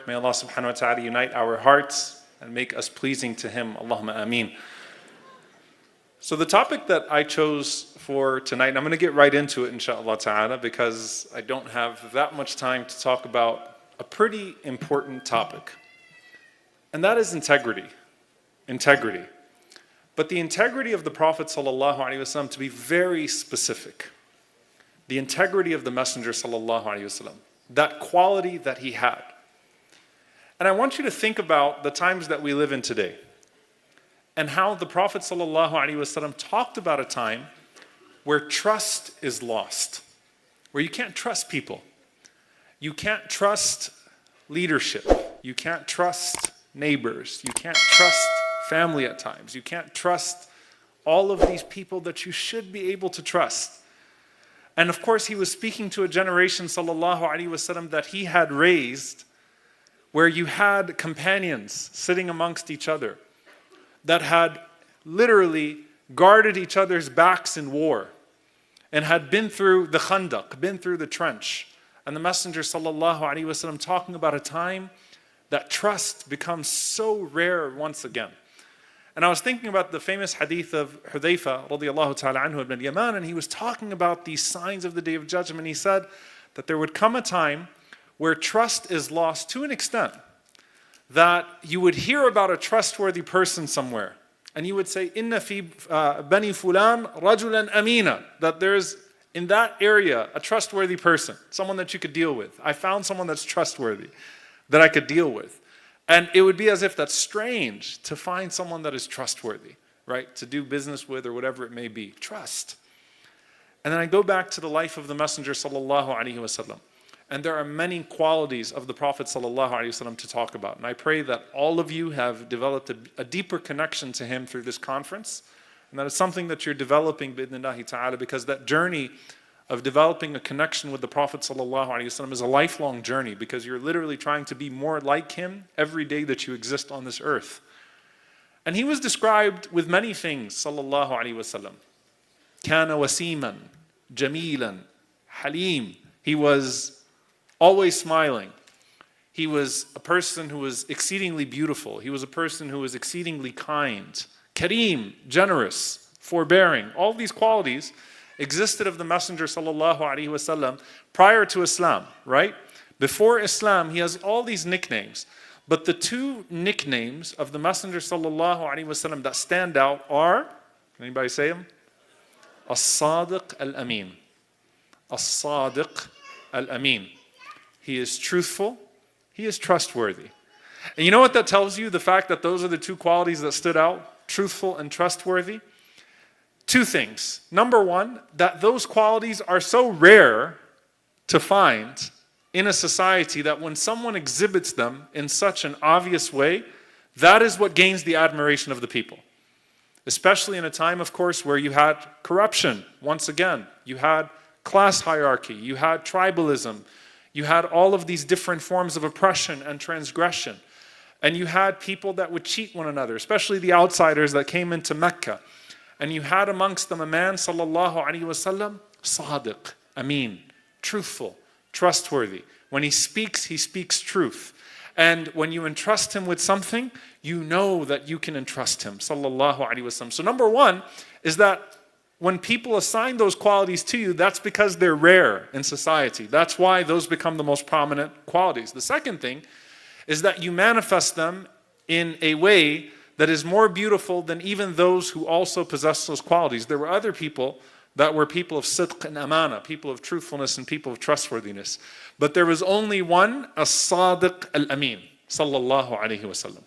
May Allah subhanahu wa ta'ala unite our hearts and make us pleasing to Him. Allahumma ameen. So the topic that I chose for tonight, and I'm going to get right into it inshallah ta'ala because I don't have that much time to talk about a pretty important topic. And that is integrity. Integrity. But the integrity of the Prophet sallallahu alaihi wasallam, to be very specific. The integrity of the Messenger sallallahu alaihi wasallam. That quality that he had. And I want you to think about the times that we live in today. And how the Prophet sallallahu alaihi wasallam talked about a time where trust is lost. Where you can't trust people. You can't trust leadership. You can't trust neighbors. You can't trust family at times. You can't trust all of these people that you should be able to trust. And of course, he was speaking to a generation, sallallahu alaihi wasallam, that he had raised, where you had companions sitting amongst each other that had literally guarded each other's backs in war and had been through the Khandaq, been through the trench. And the Messenger, sallallahu alaihi wasallam, talking about a time that trust becomes so rare once again. And I was thinking about the famous hadith of Hudayfa radiallahu ta'ala anhu ibn al-Yaman, and he was talking about these signs of the Day of Judgment. He said that there would come a time where trust is lost to an extent that you would hear about a trustworthy person somewhere. And you would say, Inna fi bani fulan rajulan amina. That there's in that area a trustworthy person, someone that you could deal with. I found someone that's trustworthy, that I could deal with. And it would be as if that's strange to find someone that is trustworthy, right? To do business with or whatever it may be. Trust. And then I go back to the life of the Messenger sallallahu alaihi wasallam. And there are many qualities of the Prophet sallallahu alaihi wasallam to talk about. And I pray that all of you have developed a deeper connection to him through this conference. And that is something that you're developing bi'idhnillahi ta'ala, because that journey of developing a connection with the Prophet ﷺ is a lifelong journey, because you're literally trying to be more like him every day that you exist on this earth. And he was described with many things, sallallahu alaihi wasallam. Kana wasiman, jamilan, halim. He was always smiling. He was a person who was exceedingly beautiful. He was a person who was exceedingly kind. Kareem, generous, forbearing. All these qualities existed of the Messenger sallallahu alaihi wasallam prior to Islam, right? Before Islam, he has all these nicknames. But the two nicknames of the Messenger sallallahu alaihi wasallam that stand out are, anybody say them? As-Sadiq al-Amin. As-Sadiq al-Amin. He is truthful. He is trustworthy. And you know what that tells you? The fact that those are the two qualities that stood out, truthful and trustworthy. Two things. Number one, that those qualities are so rare to find in a society that when someone exhibits them in such an obvious way, that is what gains the admiration of the people. Especially in a time, of course, where you had corruption, once again. You had class hierarchy. You had tribalism. You had all of these different forms of oppression and transgression. And you had people that would cheat one another, especially the outsiders that came into Mecca. And you had amongst them a man, sallallahu alaihi wasallam, sadiq, amin, truthful, trustworthy. When he speaks truth. And when you entrust him with something, you know that you can entrust him, sallallahu alaihi wasallam. So number one is that when people assign those qualities to you, that's because they're rare in society. That's why those become the most prominent qualities. The second thing is that you manifest them in a way that is more beautiful than even those who also possess those qualities. There were other people that were people of sidq and amana, people of truthfulness and people of trustworthiness. But there was only one, as-Sadiq al-Amin, sallallahu alaihi wasallam.